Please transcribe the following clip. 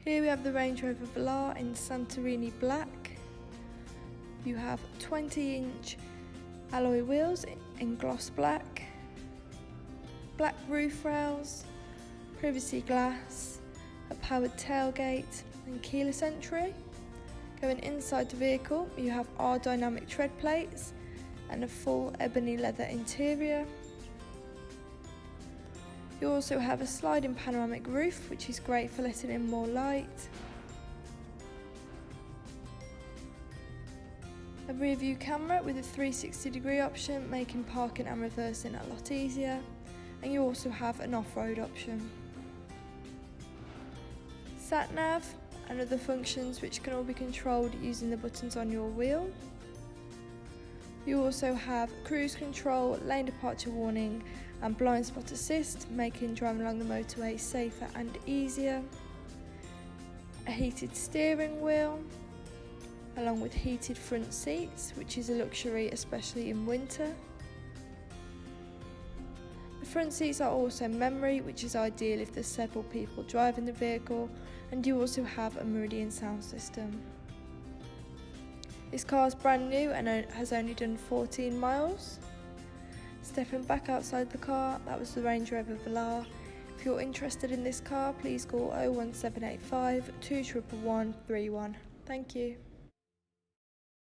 Here we have the Range Rover Velar in Santorini Black. You have 20-inch alloy wheels in gloss black, black roof rails, privacy glass, a powered tailgate and keyless entry. Going inside the vehicle, you have aerodynamic tread plates and a full ebony leather interior. You also have a sliding panoramic roof, which is great for letting in more light. A rear view camera with a 360-degree option, making parking and reversing a lot easier. And you also have an off-road option. Sat nav and other functions which can all be controlled using the buttons on your wheel. You also have cruise control, lane departure warning and blind spot assist, making driving along the motorway safer and easier. A heated steering wheel, along with heated front seats, which is a luxury especially in winter. The front seats are also memory, which is ideal if there's several people driving the vehicle, and you also have a Meridian sound system. This car is brand new and has only done 14 miles. Stepping back outside the car, that was the Range Rover Velar. If you're interested in this car, please call 01785 211 131. Thank you.